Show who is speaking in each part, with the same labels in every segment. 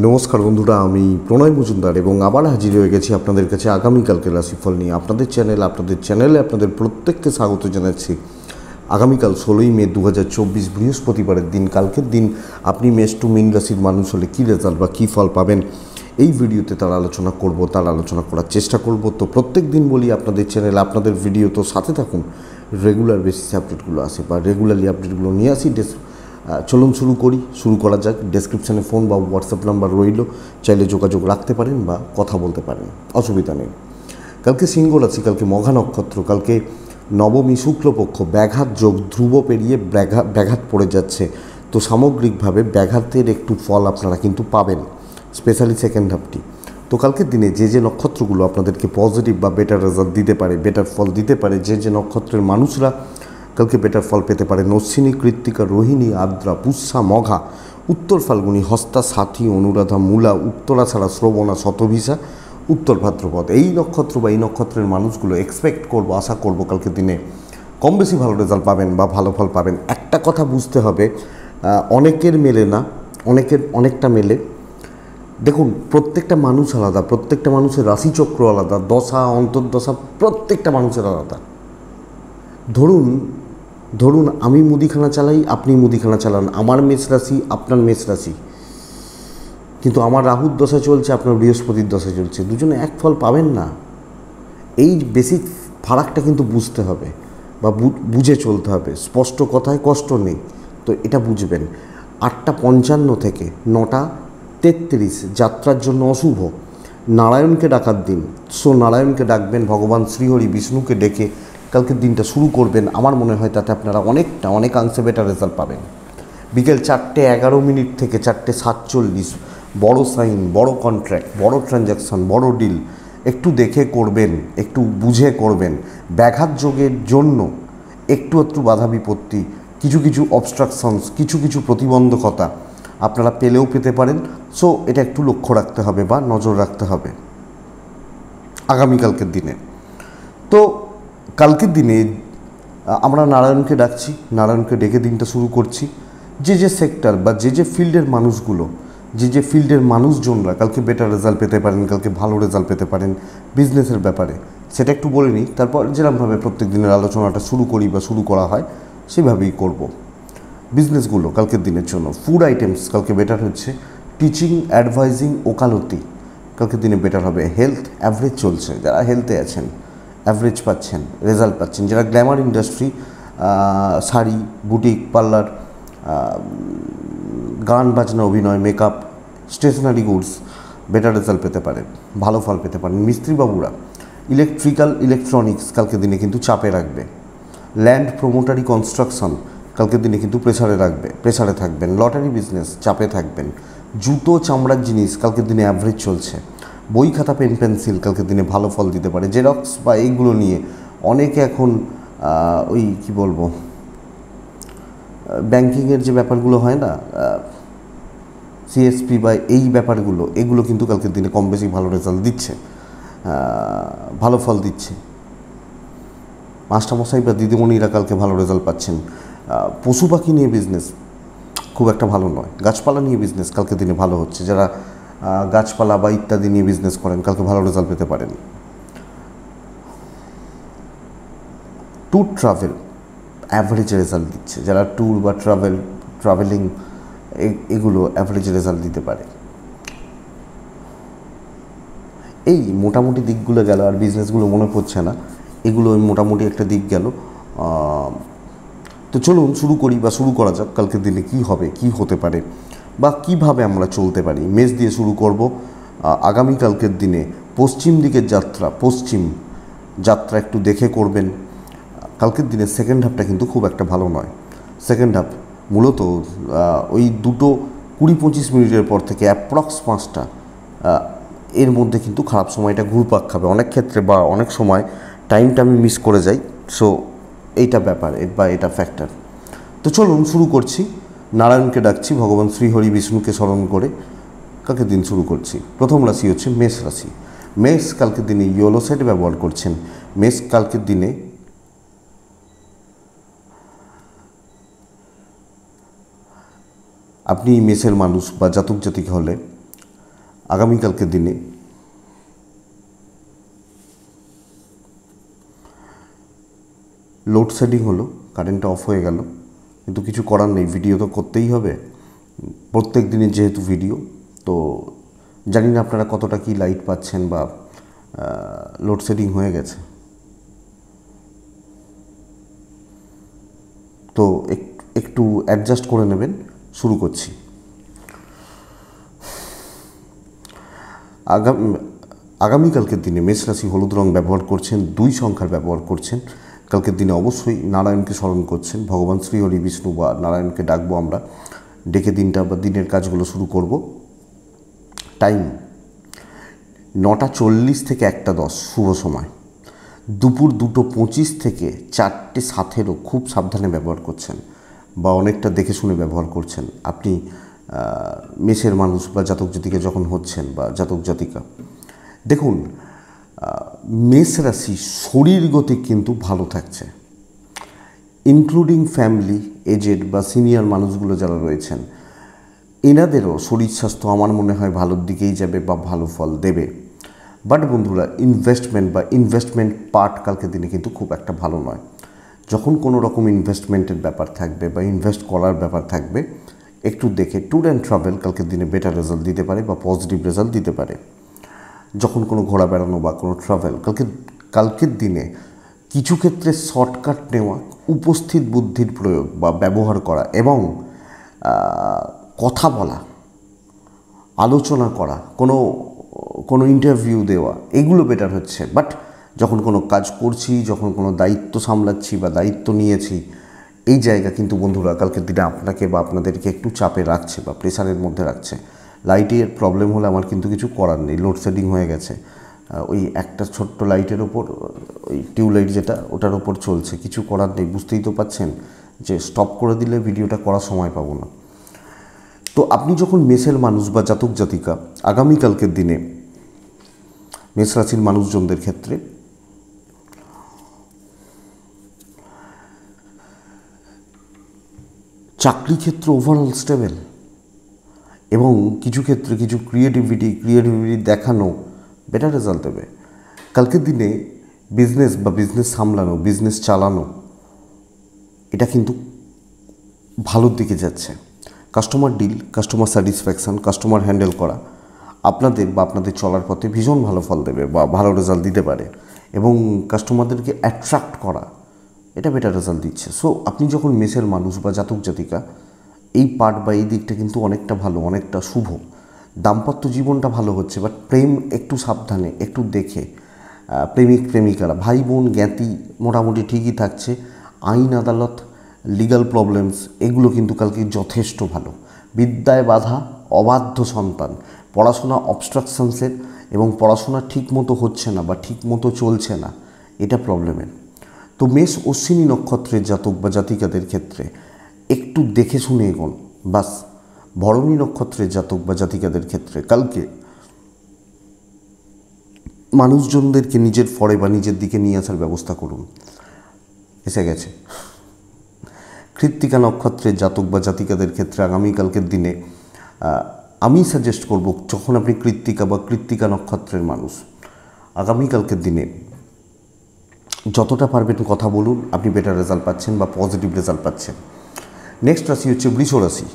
Speaker 1: নমস্কার বন্ধুরা, আমি প্রণয় মজুমদার এবং আবার হাজির হয়ে গেছি আপনাদের কাছে আগামীকালকে রাশিফল নিয়ে। আপনাদের চ্যানেলে আপনাদের প্রত্যেককে স্বাগত জানাচ্ছি। আগামীকাল 16ই মে 2024 বৃহস্পতিবারের দিন, কালকের দিন আপনি মেষ টু মীন রাশির মানুষ হলে কী রেজাল্ট বা কী ফল পাবেন এই ভিডিওতে তার আলোচনা করার চেষ্টা করব। তো প্রত্যেক দিন বলি আপনাদের চ্যানেল আপনাদের ভিডিও তো সাথে থাকুন, রেগুলার বেসিসে আপডেটগুলো আসে বা রেগুলারলি আপডেটগুলো নিয়ে আসি। চলুন শুরু করা যাক। ডেসক্রিপশানে ফোন বা হোয়াটসঅ্যাপ নাম্বার রইল, চাইলে যোগাযোগ রাখতে পারেন বা কথা বলতে পারেন, অসুবিধা নেই। কালকে সিংহ রাশি, কালকে মঘা নক্ষত্র, কালকে নবমী শুক্লপক্ষ, ব্যাঘাত যোগ, ধ্রুব পেরিয়ে ব্যাঘাত পড়ে যাচ্ছে। তো সামগ্রিকভাবে ব্যাঘাতের একটু ফল আপনারা কিন্তু পাবেন, স্পেশালি সেকেন্ড হাফটি। তো কালকের দিনে যে নক্ষত্রগুলো আপনাদেরকে পজিটিভ বা বেটার রেজাল্ট দিতে পারে, বেটার ফল দিতে পারে, যে নক্ষত্রের মানুষরা কালকে বেটার ফল পেতে পারে: অশ্বিনী, কৃত্তিকা, রোহিণী, আদ্রা, পুষ্যা, মঘা, উত্তর ফাল্গুনী, হস্তা, সাথী, অনুরাধা, মূলা, উত্তরাছাড়া, শ্রবণা, শতভিসা, উত্তর ভাদ্রপদ। এই নক্ষত্র বা এই নক্ষত্রের মানুষগুলো আশা করব কালকের দিনে কম বেশি ভালো রেজাল্ট পাবেন বা ভালো ফল পাবেন। একটা কথা বুঝতে হবে, অনেকের মেলে না, অনেকটা মেলে। দেখুন, প্রত্যেকটা মানুষ আলাদা, প্রত্যেকটা মানুষের রাশিচক্র আলাদা, দশা অন্তর্দশা প্রত্যেকটা মানুষের আলাদা। ধরুন আমি মুদিখানা চালাই, আপনি মুদিখানা চালান, আমার মেষ রাশি আপনার মেষ রাশি, কিন্তু আমার রাহুর দশা চলছে, আপনার বৃহস্পতির দশা চলছে, দুজনে এক ফল পাবেন না। এই বেসিক ফারাকটা কিন্তু বুঝতে হবে বা বুঝে চলতে হবে। স্পষ্ট কথায় কষ্ট নেই, তো এটা বুঝবেন। 8:55 থেকে 9:33 যাত্রার জন্য অশুভ। নারায়ণকে ডাকার দিন, নারায়ণকে ডাকবেন, ভগবান শ্রীহরি বিষ্ণুকে ডেকে কালকের দিনটা শুরু করবেন। আমার মনে হয় তাতে আপনারা অনেকাংশে বেটার রেজাল্ট পাবেন। বিকেল 4:11 থেকে 4:47 বড় সাইন, বড় কন্ট্রাক্ট, বড় ট্রানজ্যাকশন, বড় ডিল একটু দেখে করবেন, একটু বুঝে করবেন। ব্যাঘাত যোগের জন্য একটু বাধা বিপত্তি, কিছু অবস্ট্রাকশনস, কিছু প্রতিবন্ধকতা আপনারা পেলেও পেতে পারেন। সো এটা একটু লক্ষ্য রাখতে হবে বা নজর রাখতে হবে আগামীকালকের দিনে। তো কালকের দিনে আমরা নারায়ণকে ডাকছি, নারায়ণকে ডেকে দিনটা শুরু করছি। যে সেক্টর বা যে ফিল্ডের মানুষগুলো, যে ফিল্ডের মানুষজনরা কালকে বেটার রেজাল্ট পেতে পারেন, কালকে ভালো রেজাল্ট পেতে পারেন বিজনেসের ব্যাপারে, সেটা একটু বলে নিই। তারপর যেরকমভাবে প্রত্যেক দিনের আলোচনাটা শুরু করি বা শুরু করা হয় সেভাবেই করব। বিজনেসগুলো কালকের দিনের জন্য: ফুড আইটেমস কালকে বেটার হচ্ছে, টিচিং, অ্যাডভাইজিং, ওকালতি কালকের দিনে বেটার হবে। হেলথ অ্যাভারেজ চলছে, যারা হেলথে আছেন অ্যাভারেজ পাচ্ছেন, রেজাল্ট পাচ্ছেন। যারা glamour industry, sari, boutique, parlour, গান বাজনা, অভিনয়, makeup, stationery goods better result পেতে পারেন, ভালো ফল পেতে পারেন। মিস্ত্রিবাবুরা ইলেকট্রিক্যাল, ইলেকট্রনিক্স কালকের দিনে কিন্তু চাপে রাখবে। ল্যান্ড, প্রমোটারি, কনস্ট্রাকশন কালকের দিনে কিন্তু প্রেসারে থাকবেন। লটারি বিজনেস চাপে থাকবেন। জুতো, চামড়ার জিনিস কালকের দিনে অ্যাভারেজ চলছে। বই, খাতা, পেন, পেন্সিল কালকের দিনে ভালো ফল দিতে পারে। জেরক্স বা এইগুলো নিয়ে অনেকে এখন ব্যাংকিংয়ের যে ব্যাপারগুলো হয় না, সিএসপি বা এই ব্যাপারগুলো, এগুলো কিন্তু কালকের দিনে কম বেশি ভালো রেজাল্ট দিচ্ছে, ভালো ফল দিচ্ছে। মাস্টারমশাই বা দিদিমণিরা কালকে ভালো রেজাল্ট পাচ্ছেন। পশু পাখি নিয়ে বিজনেস খুব একটা ভালো নয়। গাছপালা নিয়ে বিজনেস কালকের দিনে ভালো হচ্ছে। যারা গাছপালা বা ইত্যাদি নিয়ে বিজনেস করেন কালকে ভালো রেজাল্ট পেতে পারেন। ট্যুর, ট্রাভেল অ্যাভারেজ রেজাল্ট দিচ্ছে। যারা ট্যুর বা ট্রাভেলিং এগুলো অ্যাভারেজ রেজাল্ট দিতে পারে। এই মোটামুটি দিকগুলো গেল, আর বিজনেসগুলো মনে পড়ছে না, এগুলো মোটামুটি একটা দিক গেল। তো চলুন শুরু করা যাক কালকের দিনে কী হবে, কী হতে পারে বা কীভাবে আমরা চলতে পারি। মেষ দিয়ে শুরু করব। আগামীকালকের দিনে পশ্চিম দিকের যাত্রা একটু দেখে করবেন। কালকের দিনে সেকেন্ড হাফটা কিন্তু খুব একটা ভালো নয়। সেকেন্ড হাফ মূলত ওই 2:20-25 পর থেকে অ্যাপ্রক্স 5টা এর মধ্যে কিন্তু খারাপ সময়টা ঘুরপাক খাবে অনেক ক্ষেত্রে, বা অনেক সময় টাইমটা আমি মিস করে যাই। সো এইটা ব্যাপার বা এটা ফ্যাক্টর। তো চলুন শুরু করছি। নারায়ণকে ডাকছি, ভগবান শ্রীহরি বিষ্ণুকে স্মরণ করে কালকের দিন শুরু করছি। প্রথম রাশি হচ্ছে মেষ রাশি। মেষ কালকের দিনে ইয়েলো সেট ব্যবহার করছেন। মেষ কালকের দিনে আপনি মেষের মানুষ বা জাতক জাতিক হলে আগামীকালকের দিনে লোডশেডিং হলো, কারেন্টটা অফ হয়ে গেল, কিন্তু কিছু করার নেই, ভিডিও তো করতেই হবে, প্রত্যেক দিনের যেহেতু ভিডিও। তো জানি না আপনারা কতটা কি লাইট পাচ্ছেন বা লোডশেডিং হয়ে গেছে, তো একটু অ্যাডজাস্ট করে নেবেন। শুরু করছি। আগামীকালকের দিনে মেষ রাশি হলুদ রং ব্যবহার করছেন, 2 সংখ্যার ব্যবহার করছেন। কালকের দিনে অবশ্যই নারায়ণকে স্মরণ করছেন, ভগবান শ্রী হরি বিষ্ণু বা নারায়ণকে ডাকবো আমরা, ডেকে দিনটা বা দিনের কাজগুলো শুরু করব। টাইম 9:40 থেকে 1:10 শুভ সময়। দুপুর 2:25 থেকে 4:07 খুব সাবধানে ব্যবহার করছেন বা অনেকটা দেখে শুনে ব্যবহার করছেন আপনি মেষের মানুষ বা জাতক জাতিকা যখন হচ্ছেন বা জাতক জাতিকা। দেখুন, মেষ রাশি শরীরগত কিন্তু ভালো থাকছে, ইনক্লুডিং ফ্যামিলি, এজেড বা সিনিয়র মানুষগুলো যারা রয়েছেন, এনাদেরও শরীর স্বাস্থ্য আমার মনে হয় ভালোর দিকেই যাবে বা ভালো ফল দেবে। বাট বন্ধুরা, ইনভেস্টমেন্ট পার্ট কালকের দিনে কিন্তু খুব একটা ভালো নয়। যখন কোনো রকম ইনভেস্টমেন্টের ব্যাপার থাকবে বা ইনভেস্ট করার ব্যাপার থাকবে, একটু দেখে ট্যুর অ্যান্ড ট্রাভেল কালকের দিনে বেটার রেজাল্ট দিতে পারে বা পজিটিভ রেজাল্ট দিতে পারে। যখন কোনো ঘোরা বেড়ানো বা কোনো ট্রাভেল, কালকের দিনে কিছু ক্ষেত্রে শর্টকাট নেওয়া, উপস্থিত বুদ্ধির প্রয়োগ বা ব্যবহার করা এবং কথা বলা, আলোচনা করা, কোনো ইন্টারভিউ দেওয়া, এগুলো বেটার হচ্ছে। বাট যখন কোনো কাজ করছি, যখন কোনো দায়িত্ব সামলাচ্ছি বা দায়িত্ব নিয়েছি, এই জায়গা কিন্তু বন্ধুরা কালকের দিনে আপনাকে বা আপনাদেরকে একটু চাপে রাখছে বা প্রেশারের মধ্যে রাখছে। লাইটের প্রবলেম হলে আমার কিন্তু কিছু করার নেই, লোডশেডিং হয়ে গেছে, ওই একটা ছোট্ট লাইটের ওপর, ওই টিউবলাইট যেটা, ওটার ওপর চলছে, কিছু করার নেই। বুঝতেই তো পাচ্ছেন যে স্টপ করে দিলে ভিডিওটা করার সময় পাবো না। তো আপনি যখন মেষের মানুষ বা জাতক জাতিকা, আগামীকালকের দিনে মেষ রাশির মানুষজনদের ক্ষেত্রে চাকরি ক্ষেত্র ওভারঅল স্টেবল এবং কিছু ক্ষেত্রে কিছু ক্রিয়েটিভিটি দেখানো বেটার রেজাল্ট দেবে। কালকের দিনে বিজনেস সামলানো, বিজনেস চালানো, এটা কিন্তু ভালোর দিকে যাচ্ছে। Customer deal, customer satisfaction, customer handle করা আপনাদের বা আপনাদের চলার পথে ভীষণ ভালো ফল দেবে বা ভালো রেজাল্ট দিতে পারে। এবং কাস্টমারদেরকে অ্যাট্রাক্ট করা, এটা বেটার রেজাল্ট দিচ্ছে। সো আপনি যখন মেষের মানুষ বা জাতক জাতিকা, এই পার্ট বা এই দিকটা কিন্তু অনেকটা ভালো, অনেকটা শুভ। দাম্পত্য জীবনটা ভালো হচ্ছে, বাট প্রেম একটু সাবধানে, একটু দেখে। প্রেমিক প্রেমিকারা, ভাই বোন জ্ঞাতি মোটামুটি ঠিকই থাকছে। আইন আদালত, লিগাল প্রবলেমস, এগুলো কিন্তু কালকে যথেষ্ট ভালো। বিদ্যায় বাধা, অবাধ্য সন্তান, পড়াশোনা অবস্ট্রাকশনসের এবং পড়াশোনা ঠিক মতো হচ্ছে না বা ঠিক মতো চলছে না, এটা প্রবলেমের। তো মেষ অশ্বিনী নক্ষত্রের জাতক বা জাতিকাদের ক্ষেত্রে একটু দেখে শুনে এগোন বাস। ভরণী নক্ষত্রের জাতক বা জাতিকাদের ক্ষেত্রে কালকে মানুষজনদেরকে নিজের ফরে বা নিজের দিকে নিয়ে আসার ব্যবস্থা করুন, এসে গেছে। কৃত্তিকা নক্ষত্রের জাতক বা জাতিকাদের ক্ষেত্রে আগামীকালকের দিনে আমি সাজেস্ট করব, যখন আপনি কৃত্তিকা নক্ষত্রের মানুষ, আগামীকালকের দিনে যতটা পারবেন কথা বলুন, আপনি বেটার রেজাল্ট পাচ্ছেন বা পজিটিভ রেজাল্ট পাচ্ছেন। নেক্সট রাশি হচ্ছে বৃষ রাশি।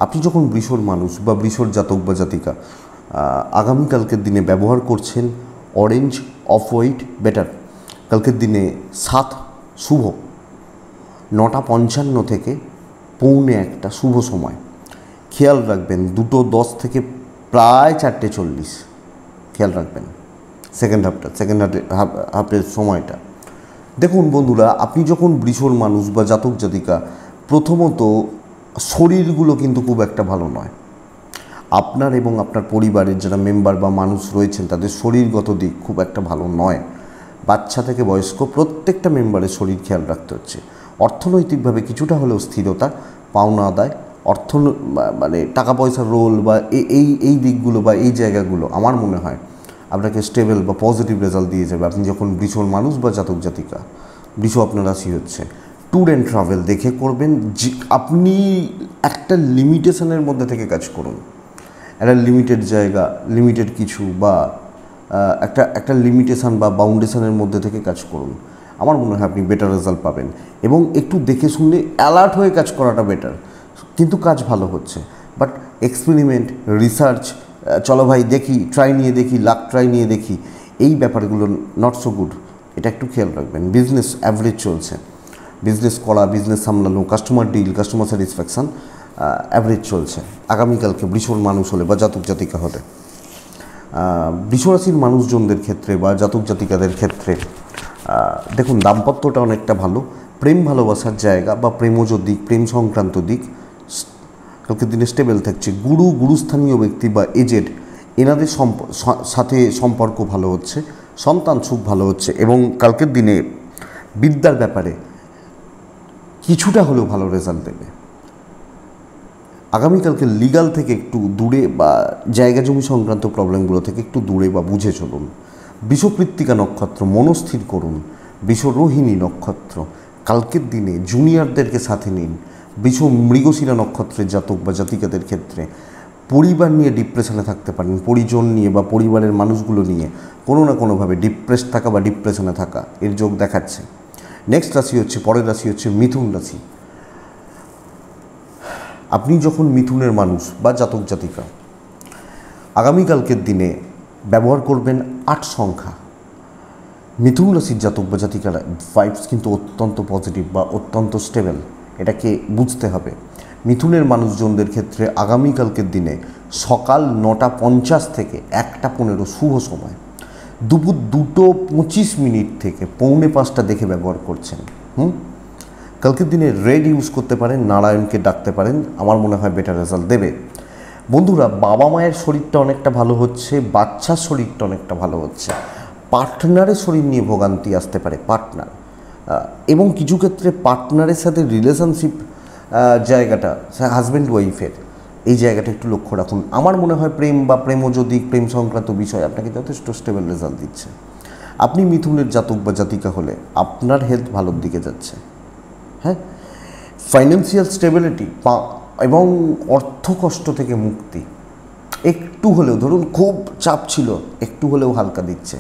Speaker 1: আপনি যখন বৃষর মানুষ বা বৃষর জাতক বা জাতিকা, আগামীকালকের দিনে ব্যবহার করছেন অরেঞ্জ, অফ হোয়াইট, বেটার। কালকের দিনে 7 শুভ, 9:55 থেকে 1:45 শুভ সময়। খেয়াল রাখবেন 2:10 থেকে প্রায় 4:40, খেয়াল রাখবেন সেকেন্ড হাফের সময়টা। দেখুন বন্ধুরা, আপনি যখন বৃষর মানুষ বা জাতক জাতিকা, প্রথমত শরীরগুলো কিন্তু খুব একটা ভালো নয়। আপনার এবং আপনার পরিবারের যারা মেম্বার বা মানুষ রয়েছেন, তাদের শরীরগত দিক খুব একটা ভালো নয়। বাচ্চা থেকে বয়স্ক প্রত্যেকটা মেম্বারের শরীর খেয়াল রাখতে হচ্ছে। অর্থনৈতিকভাবে কিছুটা হলেও স্থিরতা, পাওনা আদায়, মানে টাকা পয়সার রোল বা এই দিকগুলো বা এই জায়গাগুলো আমার মনে হয় আপনাকে স্টেবল বা পজিটিভ রেজাল্ট দিয়ে যাবে। আপনি যখন বৃষর মানুষ বা জাতক জাতিকা, বৃষ আপনার রাশি হচ্ছে, ট্যুর অ্যান্ড ট্রাভেল দেখে করবেন। আপনি একটা লিমিটেশনের মধ্যে থেকে কাজ করুন, একটা লিমিটেড জায়গা, লিমিটেড কিছু বা একটা লিমিটেশান বা বাউন্ডেশনের মধ্যে থেকে কাজ করুন। আমার মনে হয় আপনি বেটার রেজাল্ট পাবেন। এবং একটু দেখে শুনলে অ্যালার্ট হয়ে কাজ করাটা বেটার। কিন্তু কাজ ভালো হচ্ছে, বাট এক্সপেরিমেন্ট, রিসার্চ, চলো ভাই দেখি, ট্রাই নিয়ে দেখি, লাক ট্রাই নিয়ে দেখি, এই ব্যাপারগুলো নট সো গুড। এটা একটু খেয়াল রাখবেন। বিজনেস অ্যাভারেজ চলছে, বিজনেস করা, বিজনেস সামলানো, customer deal, customer satisfaction average চলছে। আগামীকালকে বৃষর মানুষ হলে বা জাতক জাতিকা হলে, বৃষরাশির মানুষজনদের ক্ষেত্রে বা জাতক জাতিকাদের ক্ষেত্রে দেখুন দাম্পত্যটা অনেকটা ভালো, প্রেম ভালোবাসার জায়গা বা প্রেমজ দিক, প্রেম সংক্রান্ত দিক কালকের দিনে স্টেবল থাকছে। গুরুস্থানীয় ব্যক্তি বা এজেড এনাদের সাথে সম্পর্ক ভালো হচ্ছে, সন্তান সুখ ভালো হচ্ছে এবং কালকের দিনে বিদ্যার ব্যাপারে কিছুটা হলেও ভালো রেজাল্ট দেবে। আগামীকালকে লিগাল থেকে একটু দূরে বা জায়গা জমি সংক্রান্ত প্রবলেমগুলো থেকে একটু দূরে বা বুঝে চলুন। বিষকৃত্তিকা নক্ষত্র মনস্থির করুন। বিষরোহিণী নক্ষত্র কালকের দিনে জুনিয়রদেরকে সাথে নিন। মৃগশিরা নক্ষত্রের জাতক বা জাতিকাদের ক্ষেত্রে পরিবার নিয়ে ডিপ্রেশনে থাকতে পারেন, পরিজন নিয়ে বা পরিবারের মানুষগুলো নিয়ে কোনো না কোনোভাবে ডিপ্রেস থাকা বা ডিপ্রেশনে থাকা এর যোগ দেখাচ্ছে। নেক্সট রাশি হচ্ছে, পরের রাশি হচ্ছে মিথুন রাশি। আপনি যখন মিথুনের মানুষ বা জাতক জাতিকা, আগামীকালকের দিনে ব্যবহার করবেন 8 সংখ্যা। মিথুন রাশির জাতক বা জাতিকারা ভাইবস কিন্তু অত্যন্ত পজিটিভ বা অত্যন্ত স্টেবল, এটাকে বুঝতে হবে। মিথুনের মানুষজনদের ক্ষেত্রে আগামীকালকের দিনে সকাল 9:50 থেকে 1:15 শুভ সময়, দুপুর 2:25 থেকে 4:45 দেখে ব্যবহার করছেন। কালকের দিনে রেড ইউজ করতে পারেন, নারায়ণকে ডাকতে পারেন, আমার মনে হয় বেটার রেজাল্ট দেবে। বন্ধুরা, বাবা মায়ের শরীরটা অনেকটা ভালো হচ্ছে, বাচ্চার শরীরটা অনেকটা ভালো হচ্ছে। পার্টনারের শরীর নিয়ে ভোগান্তি আসতে পারে, পার্টনার এবং কিছু ক্ষেত্রে পার্টনারের সাথে রিলেশনশিপ জায়গাটা, হাজব্যান্ড ওয়াইফের এই জায়গাটা একটু লক্ষ্য রাখুন। আমার মনে হয় প্রেম বা প্রেমজ দিক, প্রেম সংক্রান্ত বিষয় আপনাকে যথেষ্ট স্টেবল রেজাল্ট দিচ্ছে। আপনি মিথুনের জাতক বা জাতিকা হলে আপনার হেলথ ভালোর দিকে যাচ্ছে। হ্যাঁ, ফাইন্যান্সিয়াল স্টেবিলিটি এবং অর্থ কষ্ট থেকে মুক্তি একটু হলেও, ধরুন খুব চাপ ছিল, একটু হলেও হালকা দিচ্ছে,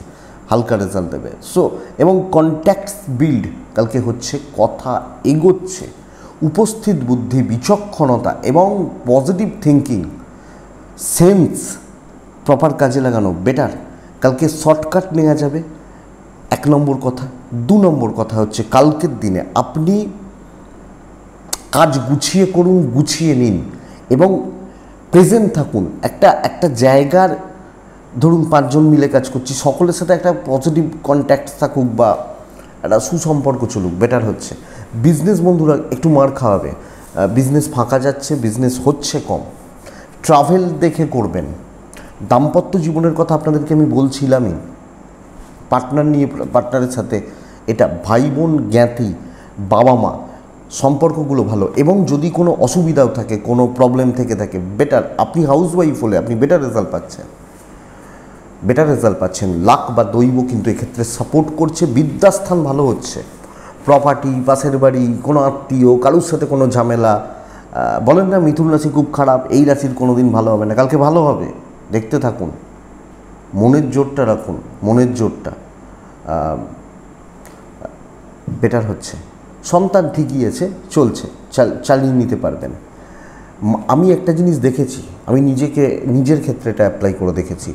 Speaker 1: হালকা রেজাল্ট দেবে। সো এবং কন্ট্যাক্টস বিল্ড কালকে হচ্ছে, কথা এগোচ্ছে, উপস্থিত বুদ্ধি, বিচক্ষণতা এবং পজিটিভ থিঙ্কিং, সেন্স প্রপার কাজে লাগানো বেটার। কালকে শর্টকাট নেওয়া যাবে, 1 নম্বর কথা। 2 নম্বর কথা হচ্ছে কালকের দিনে আপনি কাজ গুছিয়ে করুন, গুছিয়ে নিন এবং প্রেজেন্ট থাকুন। একটা জায়গার ধরুন 5 জন মিলে কাজ করছি, সকলের সাথে একটা পজিটিভ কন্ট্যাক্ট থাকুক বা একটা সুসম্পর্ক চলুক, বেটার হচ্ছে। বিজনেস বন্ধুরা একটু মার খাওয়াবে, বিজনেস ফাঁকা যাচ্ছে, বিজনেস হচ্ছে কম, ট্রাভেল দেখে করবেন। দাম্পত্য জীবনের কথা আপনাদেরকে আমি বলছিলামই, পার্টনার নিয়ে, পার্টনারের সাথে এটা ভাই বোন, জ্ঞাতি, বাবা মা সম্পর্কগুলো ভালো। এবং যদি কোনো অসুবিধাও থাকে, কোনো প্রবলেম থেকে থাকে, বেটার। আপনি হাউসওয়াইফ হলে আপনি বেটার রেজাল্ট পাচ্ছেন। লাক বা দৈব কিন্তু এক্ষেত্রে সাপোর্ট করছে। বিদ্যাস্থান ভালো হচ্ছে, প্রপার্টি, পাশের বাড়ি, কোনো আত্মীয়, কারোর সাথে কোনো ঝামেলা। বলেন না মিথুন রাশি খুব খারাপ, এই রাশির কোনো দিন ভালো হবে না, কালকে ভালো হবে, দেখতে থাকুন। মনের জোরটা রাখুন, মনের জোরটা বেটার হচ্ছে। সন্তান ঠিকই আছে, চলছে, চালিয়ে নিতে পারবেন। আমি একটা জিনিস দেখেছি, আমি নিজের ক্ষেত্রে এটা অ্যাপ্লাই করে দেখেছি।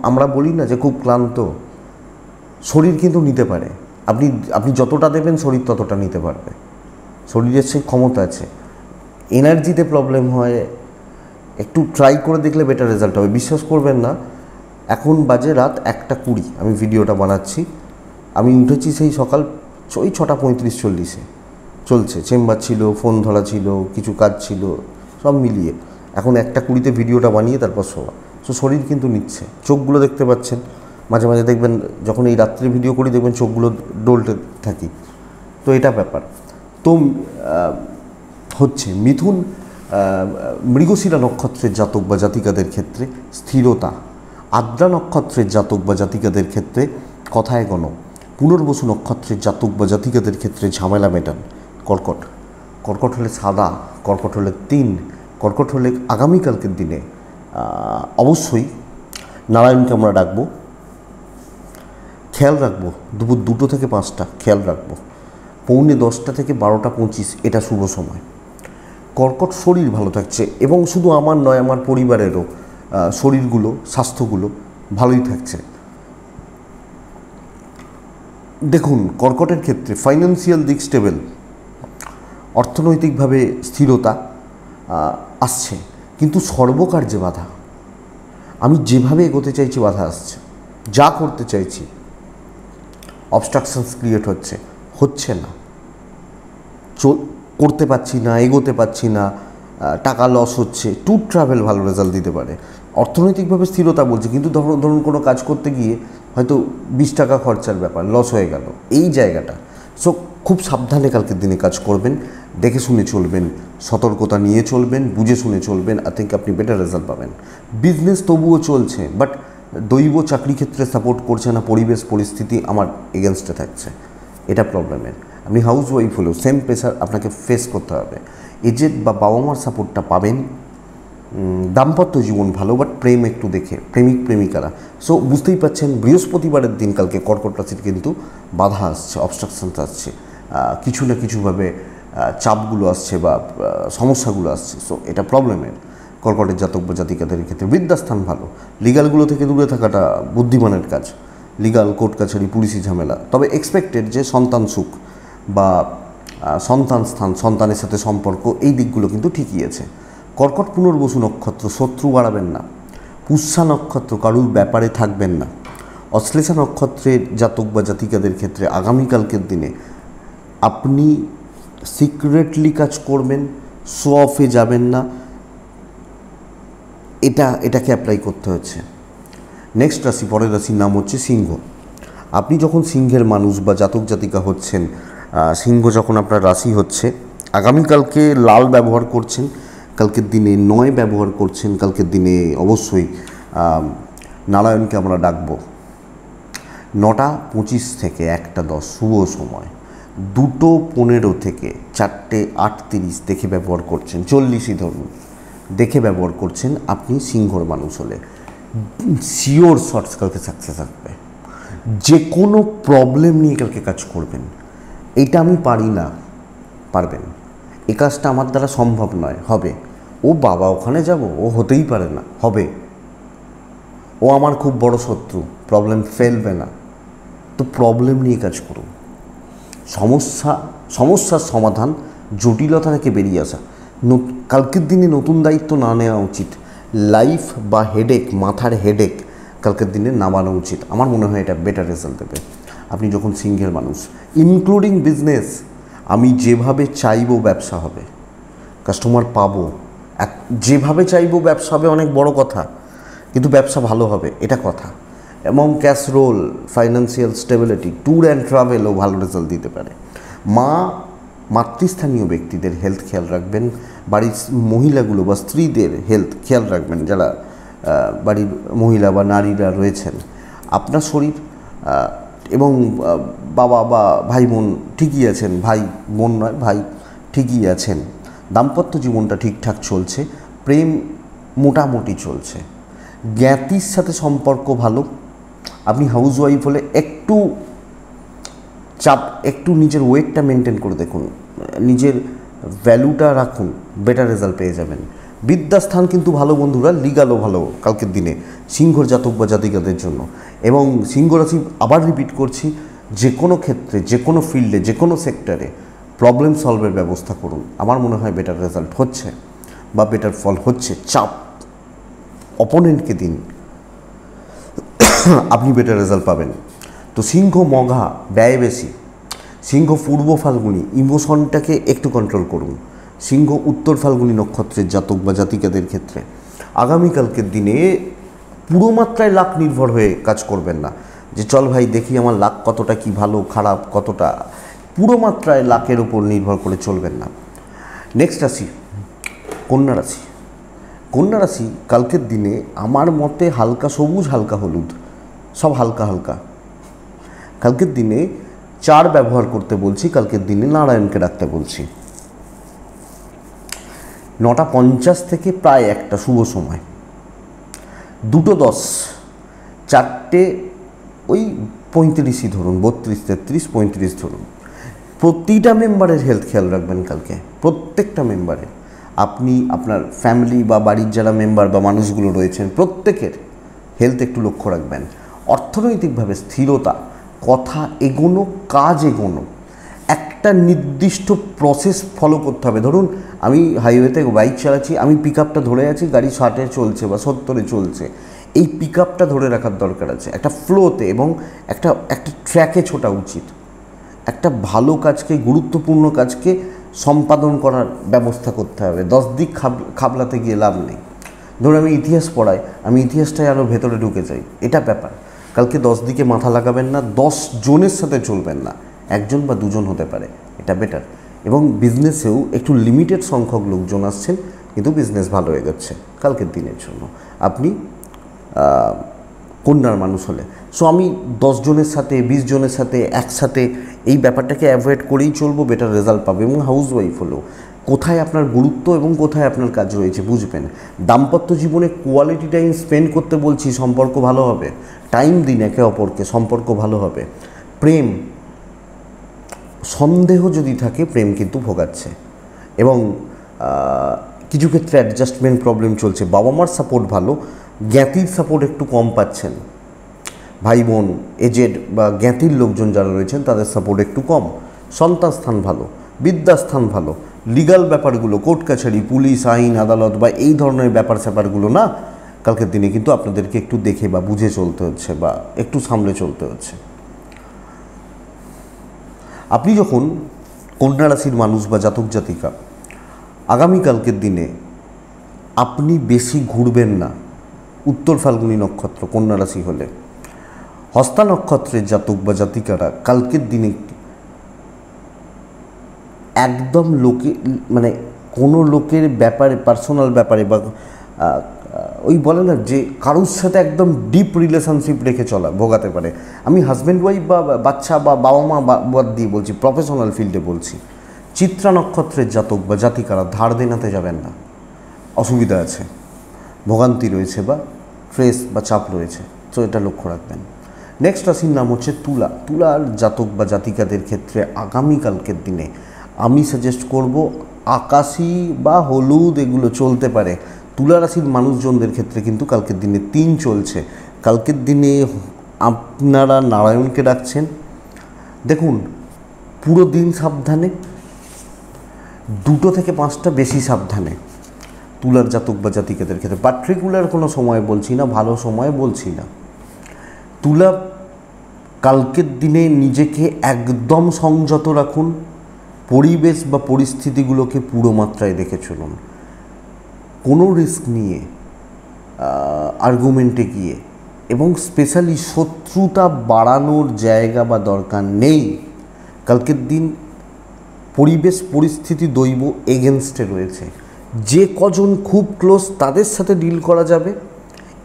Speaker 1: আমরা বলি না যে খুব ক্লান্ত, শরীর কিন্তু নিতে পারে। আপনি যতটা দেবেন শরীর ততটা নিতে পারবে, শরীরের সেই ক্ষমতা আছে। এনার্জিতে প্রবলেম হয়, একটু ট্রাই করে দেখলে বেটার রেজাল্ট হবে। বিশ্বাস করবেন না, এখন বাজে রাত 1:20, আমি ভিডিওটা বানাচ্ছি। আমি উঠেছি সেই সকাল ওই 6:35-40 চলছে, চেম্বার ছিল, ফোন ধরা ছিল, কিছু কাজ ছিল, সব মিলিয়ে এখন 1:20 ভিডিওটা বানিয়ে তারপর শোয়া। সো শরীর কিন্তু নিচ্ছে। চোখগুলো দেখতে পাচ্ছেন, মাঝে মাঝে দেখবেন যখন এই রাত্রে ভিডিও করি দেখবেন চোখগুলো ডলতে থাকি। তো এটা ব্যাপার। তো হচ্ছে মিথুন মৃগশিরা নক্ষত্রের জাতক বা জাতিকাদের ক্ষেত্রে স্থিরতা, আদ্রা নক্ষত্রের জাতক বা জাতিকাদের ক্ষেত্রে কথায় গণ, পুনর্বসু নক্ষত্রের জাতক বা জাতিকাদের ক্ষেত্রে ঝামেলা মেটান। কর্কট হলে সাদা, কর্কট হলে 3, কর্কট হলে আগামীকালকের দিনে অবশ্যই নারায়ণকে আমরা ডাকবো, খেয়াল রাখবো দুপুর 2টো থেকে 5টা, খেয়াল রাখবো 9:45 থেকে 12:25 এটা শুভ সময়। কর্কট শরীর ভালো থাকছে এবং শুধু আমার নয়, আমার পরিবারেরও শরীরগুলো, স্বাস্থ্যগুলো ভালোই থাকছে। দেখুন, কর্কটের ক্ষেত্রে ফাইন্যান্সিয়াল দিক স্টেবল, অর্থনৈতিকভাবে স্থিরতা আসছে, কিন্তু সর্বকার্যে বাধা। আমি যেভাবে এগোতে চাইছি বাধা আসছে, যা করতে চাইছি অবস্ট্রাকশনস ক্রিয়েট হচ্ছে না, করতে পারছি না, এগোতে পারছি না, টাকা লস হচ্ছে। ট্যুর ট্রাভেল ভালো রেজাল্ট দিতে পারে। অর্থনৈতিকভাবে স্থিরতা বলছে, কিন্তু ধরুন কোনো কাজ করতে গিয়ে হয়তো 20 টাকা খরচার ব্যাপার, লস হয়ে গেল, এই জায়গাটা। সো খুব সাবধানে কালকের দিনে কাজ করবেন, দেখে শুনে চলবেন, সতর্কতা নিয়ে চলবেন, বুঝে শুনে চলবেন। আই থিঙ্ক আপনি বেটার রেজাল্ট পাবেন। বিজনেস তবুও চলছে, বাট দৈব চাকরি ক্ষেত্রে সাপোর্ট করছে না, পরিবেশ পরিস্থিতি আমার এগেনস্টে থাকছে, এটা প্রবলেমের। আপনি হাউস ওয়াইফ হলেও সেম প্রেশার আপনাকে ফেস করতে হবে। এজেড বা বাবা মার সাপোর্টটা পাবেন। দাম্পত্য জীবন ভালো, বাট প্রেম একটু দেখে, প্রেমিক প্রেমিকারা। সো বুঝতেই পারছেন, বৃহস্পতিবারের দিন কালকে কর্কট রাশির কিন্তু বাধা আসছে, অবস্ট্রাকশনস আসছে, কিছু না কিছুভাবে চাপগুলো আসছে বা সমস্যাগুলো আসছে। সো এটা প্রবলেমের। কর্কটের জাতক বা জাতিকাদের ক্ষেত্রে বিদ্যাস্থান ভালো, লিগালগুলো থেকে দূরে থাকাটা বুদ্ধিমানের কাজ। লিগাল, কোর্ট কাছারি, পুলিশি ঝামেলা। তবে এক্সপেক্টেড যে সন্তান সুখ বা সন্তান স্থান, সন্তানের সাথে সম্পর্ক, এই দিকগুলো কিন্তু ঠিকই আছে। কর্কট পুনর্বসু নক্ষত্র, শত্রু বাড়াবেন না। পুষ্যা নক্ষত্র, কারুর ব্যাপারে থাকবেন না। অশ্লেষা নক্ষত্রের জাতক বা জাতিকাদের ক্ষেত্রে আগামীকালকের দিনে আপনি সিক্রেটলি কাজ করবেন, শো অফে যাবেন না, এটাকে অ্যাপ্লাই করতে হচ্ছে। নেক্সট রাশি, পরের রাশির নাম হচ্ছে সিংহ। আপনি যখন সিংহের মানুষ বা জাতক জাতিকা হচ্ছেন, সিংহ যখন আপনার রাশি হচ্ছে, আগামীকালকে লাল ব্যবহার করছেন, কালকের দিনে 9 ব্যবহার করছেন, কালকের দিনে অবশ্যই নারায়ণকে আমরা ডাকবো। 9:25 থেকে 1:10 শুভ সময়, 2:15 থেকে 4:38 দেখে ব্যবহার করছেন, 40ই ধরুন, দেখে ব্যবহার করছেন। আপনি সিংহর মানুষ হলে শিওর শর্টস কালকে সাকসেস আসবে। যে কোনো প্রবলেম নিয়ে কালকে কাজ করবেন। এইটা আমি পারি না, পারবেন। এই কাজটা আমার দ্বারা সম্ভব নয়, হবে। ও বাবা, ওখানে যাব, ও হতেই পারে না, হবে। ও আমার খুব বড় শত্রু, প্রবলেম ফেলবে না। তো প্রবলেম নিয়ে কাজ করুন। সমস্যার সমাধান, জটিলতা থেকে বেরিয়ে আসা। কালকের দিনে নতুন দায়িত্ব না নেওয়া উচিত। লাইফ বা হেডেক, মাথার হেডেক কালকের দিনে নামানো উচিত। আমার মনে হয় এটা বেটার রেজাল্ট দেবে। আপনি যখন সিংহের মানুষ, ইনক্লুডিং বিজনেস, আমি যেভাবে চাইবো ব্যবসা হবে, কাস্টমার পাবো, যেভাবে চাইবো ব্যবসা হবে, অনেক বড় কথা, কিন্তু ব্যবসা ভালো হবে, এটা কথা। এবং cash roll, financial stability, tour and ট্রাভেলও ভালো রেজাল্ট দিতে পারে। মাতৃস্থানীয় ব্যক্তিদের হেলথ খেয়াল রাখবেন। বাড়ির মহিলাগুলো বা স্ত্রীদের হেলথ খেয়াল রাখবেন, যারা বাড়ির মহিলা বা নারীরা রয়েছেন। আপনার শরীর এবং বাবা বা ভাই বোন ঠিকই আছেন, ভাই বোন নয়, ভাই ঠিকই আছেন। দাম্পত্য জীবনটা ঠিকঠাক চলছে, প্রেম মোটামুটি চলছে। জ্ঞাতির সাথে সম্পর্ক ভালো। আপনি হাউস ওয়াইফ হলে একটু চাপ, একটু নিজের ওয়েটটা মেনটেন করে দেখুন, নিজের ভ্যালুটা রাখুন, বেটার রেজাল্ট পেয়ে যাবেন। বিদ্যাস্থান কিন্তু ভালো বন্ধুরা, লিগালও ভালো কালকের দিনে সিংহর জাতক বা জাতিকাদের জন্য। এবং সিংহ রাশি, আবার রিপিট করছি, যে কোনো ক্ষেত্রে, যে কোনো ফিল্ডে, যে কোনো সেক্টরে প্রবলেম সলভের ব্যবস্থা করুন। আমার মনে হয় বেটার রেজাল্ট হচ্ছে বা বেটার ফল হচ্ছে। চাপ অপোনেন্টকে দিন, আপনি বেটার রেজাল্ট পাবেন। তো সিংহ মঘা, ব্যয় বেশি। সিংহ পূর্ব ফাল্গুনি, ইমোশনটাকে একটু কন্ট্রোল করুন। সিংহ উত্তর ফাল্গুনি নক্ষত্রের জাতক বা জাতিকাদের ক্ষেত্রে আগামীকালকের দিনে পুরো মাত্রায় লাক নির্ভর হয়ে কাজ করবেন না, যে চল ভাই দেখি আমার লাক কতটা, কি ভালো খারাপ কতটা, পুরো মাত্রায় লাকের উপর নির্ভর করে চলবেন না। নেক্সট রাশি, কন্যা রাশি। কন্যা রাশি কালকের দিনে আমার মতে হালকা সবুজ, হালকা হলুদ, সব হালকা হালকা। কালকের দিনে 4 ব্যবহার করতে বলছি, কালকের দিনে নারায়ণকে ডাকতে বলছি। 9:50 থেকে প্রায় 1টা শুভ সময়। 2:10, 4টে ওই 35ই ধরুন, 32, 33, 35 ধরুন। প্রতিটা মেম্বারের হেলথ খেয়াল রাখবেন কালকে, প্রত্যেকটা মেম্বারের। আপনি আপনার ফ্যামিলি বা বাড়ির যারা মেম্বার বা মানুষগুলো রয়েছেন প্রত্যেকের হেলথ একটু লক্ষ্য রাখবেন। অর্থনৈতিকভাবে স্থিরতা, কথা এগোনো, কাজ এগোনো, একটা নির্দিষ্ট প্রসেস ফলো করতে হবে। ধরুন আমি হাইওয়েতে বাইক চালাচ্ছি, আমি পিক আপটা ধরে আছি, গাড়ি 60-এ চলছে বা 70-এ চলছে, এই পিক আপটা ধরে রাখার দরকার আছে একটা ফ্লোতে, এবং একটা ট্র্যাকে ছোটা উচিত। একটা ভালো কাজকে, গুরুত্বপূর্ণ কাজকে সম্পাদন করার ব্যবস্থা করতে হবে। 10 দিক খাবলাতে গিয়ে লাভ নেই। ধরুন আমি ইতিহাস পড়াই, আমি ইতিহাসটাই আরও ভেতরে ঢুকে যাই, এটা ব্যাপার। কালকে 10 দিকে মাথা লাগাবেন না, 10 জনের সাথে চলবেন না, 1জন বা 2জন হতে পারে, এটা বেটার। এবং বিজনেসেও একটু লিমিটেড সংখ্যক লোকজন আসছেন, কিন্তু বিজনেস ভালো এগোচ্ছে কালকের দিনের জন্য। আপনি কন্যার মানুষ হলে, সো আমি 10 জনের সাথে, 20 জনের সাথে একসাথে এই ব্যাপারটাকে অ্যাভয়েড করেই চলবো, বেটার রেজাল্ট পাবে। এবং হাউস ওয়াইফ হলেও কোথায় আপনার গুরুত্ব এবং কোথায় আপনার কাজ রয়েছে বুঝবেন। দাম্পত্য জীবনে কোয়ালিটি টাইম স্পেন্ড করতে বলছি, সম্পর্ক ভালো হবে। টাইম দিন একে অপরকে, সম্পর্ক ভালো হবে। প্রেম, সন্দেহ যদি থাকে, প্রেম কিন্তু ভোগাচ্ছে। এবং কিছু ক্ষেত্রে অ্যাডজাস্টমেন্ট প্রবলেম চলছে। বাবা মার সাপোর্ট ভালো, জ্ঞাতির সাপোর্ট একটু কম পাচ্ছেন। ভাই বোন, এজেড বা জ্ঞাতির লোকজন যারা রয়েছেন তাদের সাপোর্ট একটু কম। সন্তান স্থান ভালো, বিদ্যাস্থান ভালো। লিগাল ব্যাপারগুলো, কোর্ট কাছারি, পুলিশ, আইন, আদালত বা এই ধরনের ব্যাপার স্যাপারগুলো না, কালকের দিনে কিন্তু আপনাদেরকে একটু দেখে বা বুঝে চলতে হচ্ছে, বা একটু সামলে চলতে হচ্ছে। আপনি যখন কন্যা রাশির মানুষ বা জাতক জাতিকা, আগামীকালকের দিনে আপনি বেশি ঘুরবেন না। উত্তর ফাল্গুনী নক্ষত্র কন্যা রাশি হলে, হস্তা নক্ষত্রের জাতক বা জাতিকারা কালকের দিনে একদম মানে কোনো লোকের ব্যাপারে, পার্সোনাল ব্যাপারে বা ওই বলে না যে কারোর সাথে একদম ডিপ রিলেশনশিপ রেখে চলা ভোগাতে পারে। আমি হাজব্যান্ড ওয়াইফ বা বাচ্চা বা বাবা মা বাদ দিয়ে বলছি, প্রফেশনাল ফিল্ডে বলছি। চিত্রা নক্ষত্রের জাতক বা জাতিকারা ধার দেনাতে যাবেন না, অসুবিধা আছে, ভোগান্তি রয়েছে বা স্ট্রেস বা চাপ রয়েছে, তো এটা লক্ষ্য রাখবেন। নেক্সট রাশির নাম হচ্ছে তুলা। তুলার জাতক বা জাতিকাদের ক্ষেত্রে আগামীকালকের দিনে আমি সাজেস্ট করব আকাশি বা হলুদ এগুলো চলতে পারে। তুলা রাশির মানুষজনদের ক্ষেত্রে কিন্তু কালকের দিনে 3 চলছে। কালকের দিনে আপনারা নারায়ণকে ডাকছেন। দেখুন, পুরো দিন সাবধানে, 2 থেকে 5টা বেশি সাবধানে তুলার জাতক বা জাতিকাদের ক্ষেত্রে। পার্টিকুলার কোনো সময় বলছি না, ভালো সময় বলছি না। তুলা কালকের দিনে নিজেকে একদম সংযত রাখুন, পরিবেশ বা পরিস্থিতিগুলোকে পুরো মাত্রায় দেখে চলুন। কোনো রিস্ক নিয়ে আর্গুমেন্টে গিয়ে এবং স্পেশালি শত্রুতা বাড়ানোর জায়গা বা দরকার নেই। কালকের দিন পরিবেশ পরিস্থিতি দৈব এগেনস্টে রয়েছে। যে কজন খুব ক্লোজ তাদের সাথে ডিল করা যাবে,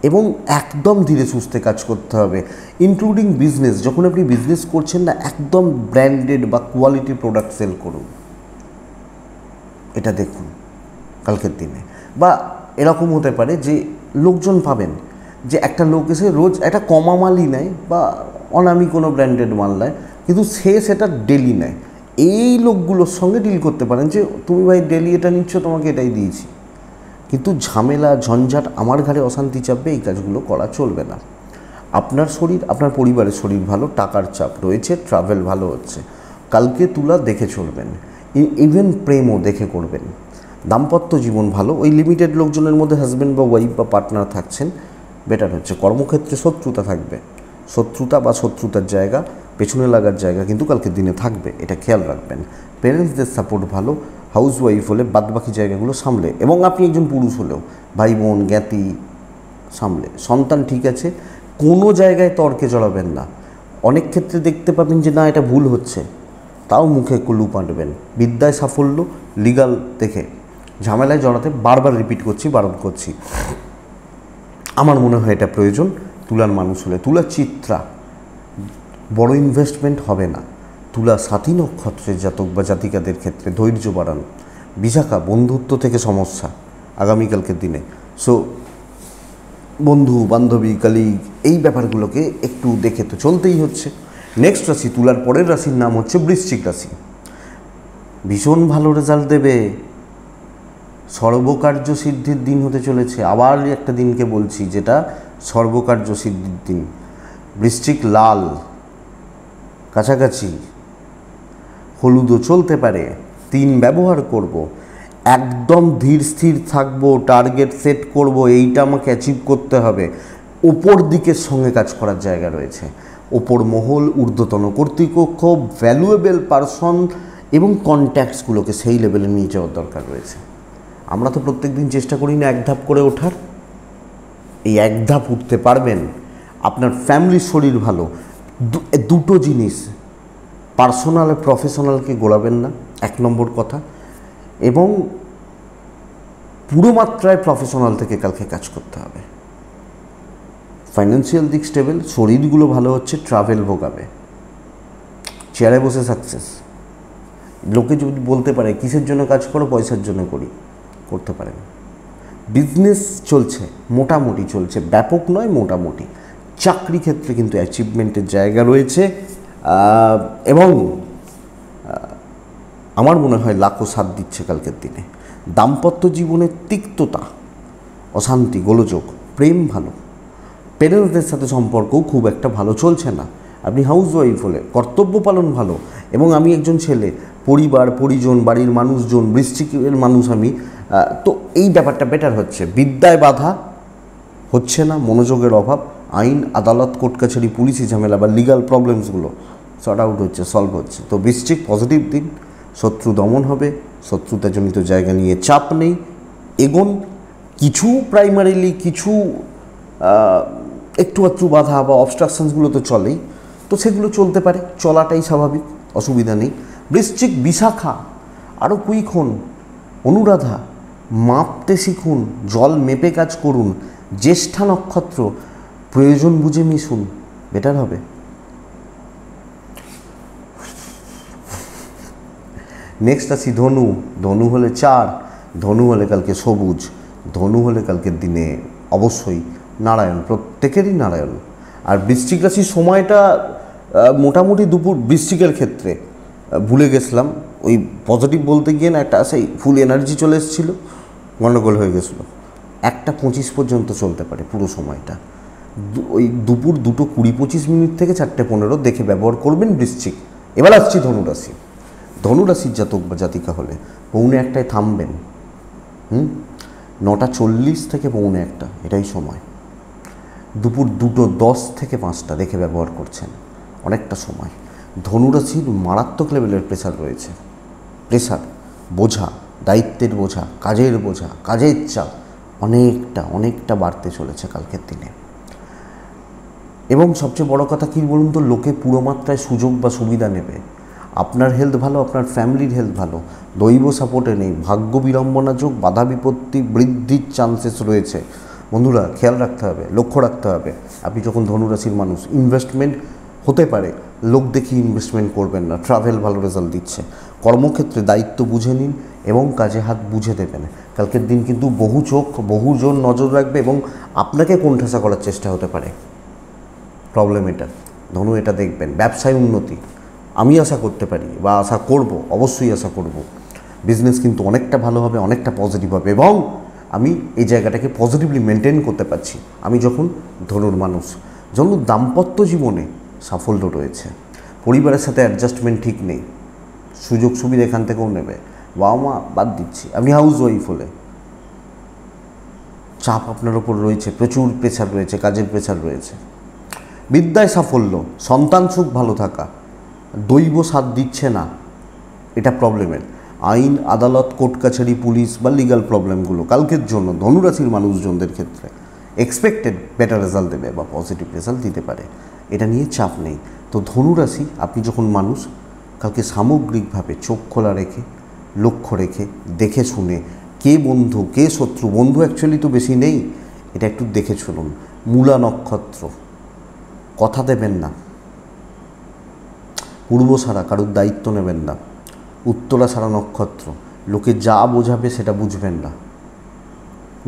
Speaker 1: এবং একদম ধীরে সুস্থে কাজ করতে হবে, ইনক্লুডিং বিজনেস। যখন আপনি বিজনেস করছেন না, একদম ব্র্যান্ডেড বা কোয়ালিটি প্রোডাক্ট সেল করুন, এটা দেখুন কালকের দিনে। বা এরকম হতে পারে যে লোকজন পাবেন যে একটা লোক এসে রোজ একটা কমা মালই নেয় বা অনামি কোনো ব্র্যান্ডেড মাল নেয়, কিন্তু সে সেটা ডেলি নেয়। এই লোকগুলোর সঙ্গে ডিল করতে পারেন যে তুমি ভাই ডেলি এটা নিচ্ছ, তোমাকে এটাই দিয়েছি, কিন্তু ঝামেলা ঝঞ্ঝাট, আমার ঘরে অশান্তি চাপবে, এই কাজগুলো করা চলবে না। আপনার শরীর, আপনার পরিবারের শরীর ভালো, টাকার চাপ রয়েছে, ট্রাভেল ভালো হচ্ছে, কালকে তুলা দেখে চলবেন। ইভেন প্রেমও দেখে করবেন। দাম্পত্য জীবন ভালো, ওই লিমিটেড লোকজনের মধ্যে হাজব্যান্ড বা ওয়াইফ বা পার্টনার থাকছেন, বেটার হচ্ছে। কর্মক্ষেত্রে শত্রুতা থাকবে, শত্রুতা বা শত্রুতার জায়গা, পেছনে লাগার জায়গা কিন্তু কালকের দিনে থাকবে, এটা খেয়াল রাখবেন। পেরেন্টসদের সাপোর্ট ভালো, হাউস ওয়াইফ হলে বাদবাকি জায়গাগুলো সামলে, এবং আপনি একজন পুরুষ হলেও ভাই বোন জ্ঞাতি সামলে। সন্তান ঠিক আছে, কোনো জায়গায় তর্কে জড়াবেন না। অনেক ক্ষেত্রে দেখতে পাবেন যে না এটা ভুল হচ্ছে, তাও মুখে কুলু পাঁটবেন। বিদ্যায় সাফল্য, লিগাল দেখে ঝামেলায় জড়াতে বারবার রিপিট করছি, বারণ করছি, আমার মনে হয় এটা প্রয়োজন তুলার মানুষ হলে। তুলা চিত্রা, বড় ইনভেস্টমেন্ট হবে না। তুলা সাথী নক্ষত্রের জাতক বা জাতিকাদের ক্ষেত্রে ধৈর্য বাড়ান। বিশাখা, বন্ধুত্ব থেকে সমস্যা আগামীকালকের দিনে। সো বন্ধু বান্ধবী কলিগ এই ব্যাপারগুলোকে একটু দেখে তো চলতেই হচ্ছে। নেক্সট রাশি, তুলার পরের রাশির নাম হচ্ছে বৃশ্চিক রাশি। ভীষণ ভালো রেজাল্ট দেবে, সর্বকার্য সিদ্ধির দিন হতে চলেছে। আবার একটা দিনকে বলছি যেটা সর্বকার্য সিদ্ধির দিন। বৃশ্চিক লাল, কাছাকাছি হলুদও চলতে পারে। 3 ব্যবহার করব, একদম ধীর স্থির থাকবো, টার্গেট সেট করব, এইটা আমাকে অ্যাচিভ করতে হবে। ওপর দিকের সঙ্গে কাজ করার জায়গা রয়েছে। ওপর মহল, ঊর্ধ্বতন কর্তৃপক্ষ, ভ্যালুয়েবল পারসন এবং কন্ট্যাক্টসগুলোকে সেই লেভেলে নিয়ে যাওয়ার দরকার রয়েছে। আমরা তো প্রত্যেক দিন চেষ্টা করি না 1 ধাপ করে ওঠার। এই 1 ধাপ উঠতে পারবেন। আপনার ফ্যামিলির শরীর ভালো। দুটো জিনিস, পার্সোনাল আর প্রফেশনালকে গোলাবেন না, 1 নম্বর কথা। এবং পুরো মাত্রায় প্রফেশনাল থেকে কালকে কাজ করতে হবে। ফাইন্যান্সিয়াল দিক স্টেবল, শরীরগুলো ভালো হচ্ছে, ট্রাভেল ভোগাবে। চেয়ারে বসে সাকসেস। লোকে যদি বলতে পারে কিসের জন্য কাজ করো, পয়সার জন্য করি, করতে পারেন। বিজনেস চলছে, মোটামুটি চলছে, ব্যাপক নয়, মোটামুটি। চাকরি ক্ষেত্রে কিন্তু অ্যাচিভমেন্টের জায়গা রয়েছে। এবং আমার মনে হয় লাখও সাথ দিচ্ছে কালকের দিনে। দাম্পত্য জীবনের তিক্ততা, অশান্তি, গোলযোগ, প্রেম ভালো। পেরেন্টসদের সাথে সম্পর্কও খুব একটা ভালো চলছে না। আপনি হাউস ওয়াইফ হলে কর্তব্য পালন ভালো। এবং আমি একজন ছেলে, পরিবার, পরিজন, বাড়ির মানুষজন, বৃশ্চিকের মানুষ আমি, তো এই ব্যাপারটা বেটার হচ্ছে। বিদ্যায় বাধা হচ্ছে না, মনোযোগের অভাব। আইন, আদালত, কোর্ট কাছারি, পুলিশি ঝামেলা বা লিগাল প্রবলেমসগুলো সর্ট আউট হচ্ছে, সলভ হচ্ছে। তো বৃশ্চিক পজিটিভ দিন, শত্রু দমন হবে, শত্রুতাজনিত জায়গা নিয়ে চাপ নেই, এগোন। কিছু প্রাইমারিলি কিছু একটু আধটু বাধা বা অবস্ট্রাকশনসগুলো তো চলেই, তো সেগুলো চলতে পারে, চলাটাই স্বাভাবিক, অসুবিধা নেই। বৃশ্চিক বিশাখা, আরও কুইক হন। অনুরাধা, মাপতে শিখুন, জল মেপে কাজ করুন। জ্যেষ্ঠা নক্ষত্র, প্রয়োজন বুঝে মিশুন, বেটার হবে। নেক্সট আসি ধনু। ধনু হলে 4, ধনু হলে কালকে সবুজ, ধনু হলে কালকের দিনে অবশ্যই নারায়ণ, প্রত্যেকেরই নারায়ণ। আর বৃশ্চিক রাশির সময়টা মোটামুটি দুপুর, বৃশ্চিকের ক্ষেত্রে ভুলে গেছিলাম, ওই পজিটিভ বলতে গিয়ে না একটা সেই ফুল এনার্জি চলে এসেছিলো, গণ্ডগোল হয়ে গেছিলো। 1:25 পর্যন্ত চলতে পারে পুরো সময়টা। ওই দুপুর 2:20-25 থেকে 4:15 দেখে ব্যবহার করবেন বৃশ্চিক। এবার আসছি ধনুরাশি। ধনুরাশির জাতক বা জাতিকা হলে 1:45 থামবেন। 9:40 থেকে 1:45 এটাই সময়। দুপুর 2:10 থেকে 5টা দেখে ব্যবহার করছেন, অনেকটা সময়। ধনুরাশির মারাত্মক লেভেলের প্রেশার রয়েছে। প্রেশার, বোঝা, দায়িত্বের বোঝা, কাজের বোঝা, কাজের চাপ অনেকটা বাড়তে চলেছে কালকের দিনে। এবং সবচেয়ে বড় কথা কী বলুন তো, লোকে পুরো মাত্রায় সুযোগ বা সুবিধা নেবে। আপনার হেলথ ভালো, আপনার ফ্যামিলির হেলথ ভালো, দৈব সাপোর্টে নেই, ভাগ্য বিড়ম্বনা যোগ, বাধা বিপত্তি বৃদ্ধির চান্সেস রয়েছে। বন্ধুরা খেয়াল রাখতে হবে, লক্ষ্য রাখতে হবে। আপনি যখন ধনুরাশির মানুষ, ইনভেস্টমেন্ট হতে পারে, লোক দেখি ইনভেস্টমেন্ট করবেন না। ট্রাভেল ভালো রেজাল্ট দিচ্ছে। কর্মক্ষেত্রে দায়িত্ব বুঝে নিন এবং কাজে হাত বুঝে দেবেন। কালকের দিন কিন্তু বহু চোখ, বহুজন নজর রাখবে এবং আপনাকে কোণঠাসা করার চেষ্টা হতে পারে। প্রবলেম এটা, ধনু এটা দেখবেন। ব্যবসায় উন্নতি আমি আশা করতে পারি বা আশা করব, অবশ্যই আশা করব। বিজনেস কিন্তু অনেকটা ভালো হবে, অনেকটা পজিটিভ হবে এবং আমি এই জায়গাটাকে পজিটিভলি মেনটেন করতে পারছি আমি যখন ধনুর মানুষ। যখন দাম্পত্য জীবনে সাফল্য রয়েছে, পরিবারের সাথে অ্যাডজাস্টমেন্ট ঠিক নেই, সুযোগ সুবিধা এখান থেকেও নেবে, বাবা মা বাদ দিচ্ছি। আপনি হাউস ওয়াইফ হলে চাপ আপনার ওপর রয়েছে, প্রচুর প্রেশার রয়েছে, কাজের প্রেশার রয়েছে। বিদ্যায় সাফল্য, সন্তান সুখ, ভালো থাকা, দৈব সাথ দিচ্ছে না, এটা প্রবলেমের। আইন, আদালত, কোর্ট কাছারি, পুলিশ বা লিগাল প্রবলেমগুলো কালকের জন্য ধনুরাশির মানুষজনদের ক্ষেত্রে এক্সপেক্টেড বেটার রেজাল্ট দেবে বা পজিটিভ রেজাল্ট দিতে পারে, এটা নিয়ে চাপ নেই। তো ধনুরাশি আপনি যখন মানুষ, কালকে সামগ্রিকভাবে চোখ খোলা রেখে, লক্ষ্য রেখে, দেখে শুনে কে বন্ধু কে শত্রু, বন্ধু অ্যাকচুয়ালি তো বেশি নেই, এটা একটু দেখে চলুন। মূলা নক্ষত্র, কথা দেবেন না। পূর্বসারা, কারুর দায়িত্ব নেবেন না। উত্তরাসারা নক্ষত্র, লোকে যা বোঝাবে সেটা বুঝবেন না।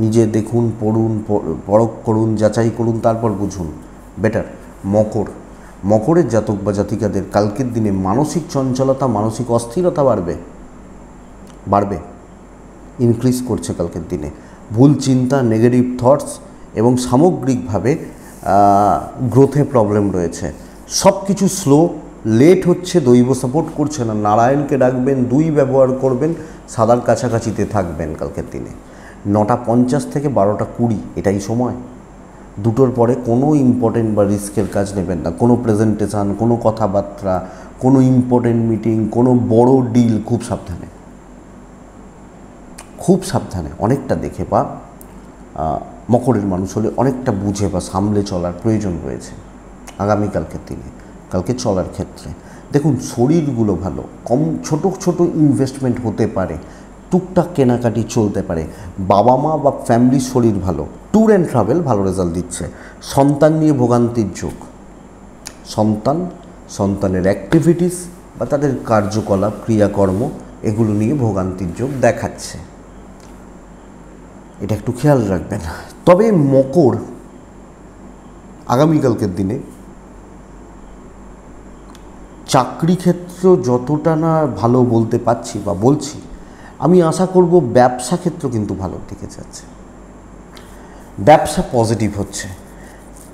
Speaker 1: নিজে দেখুন, পড়ুন, পরখ করুন, যাচাই করুন, তারপর বুঝুন, বেটার। মকরের জাতক বা জাতিকাদের কালকের দিনে মানসিক চঞ্চলতা, মানসিক অস্থিরতা বাড়বে, ইনক্রিজ করছে কালকের দিনে। ভুল চিন্তা, নেগেটিভ থটস এবং সামগ্রিকভাবে গ্রোথে প্রবলেম রয়েছে। সব কিছু স্লো, লেট হচ্ছে, দৈব সাপোর্ট করছে না। নারায়ণকে ডাকবেন, 2 ব্যবহার করবেন, সাদার কাছাকাছিতে থাকবেন কালকের দিনে। 9:50 থেকে 12:20 এটাই সময়। 2টোর পরে কোনো ইম্পর্টেন্ট বা রিস্কের কাজ নেবেন না। কোনো প্রেজেন্টেশান, কোনো কথাবার্তা, কোনো ইম্পর্টেন্ট মিটিং, কোনো বড় ডিল, খুব সাবধানে। অনেকটা দেখে বা মকরের মানুষ হলে অনেকটা বুঝে বা সামলে চলার প্রয়োজন রয়েছে আগামীকালকের দিনে। কালকে চলার ক্ষেত্রে দেখুন, শরীরগুলো ভালো, ছোট ইনভেস্টমেন্ট হতে পারে, টুকটাক কেনাকাটি চলতে পারে। বাবা মা বা ফ্যামিলির শরীর ভালো। ট্যুর অ্যান্ড ট্রাভেল ভালো রেজাল্ট দিচ্ছে। সন্তান নিয়ে ভোগান্তির যোগ, সন্তানের অ্যাক্টিভিটিস বা তাদের কার্যকলাপ, ক্রিয়াকর্ম, এগুলো নিয়ে ভোগান্তির যোগ দেখাচ্ছে। এটা একটু খেয়াল রাখবেন। তবে মকর আগামীকালকের দিনে চাকরি ক্ষেত্র যতটা না ভালো বলতে পারছি বা বলছি, আমি আশা করব ব্যবসা ক্ষেত্র কিন্তু ভালোর দিকে যাচ্ছে। ব্যবসা পজিটিভ হচ্ছে।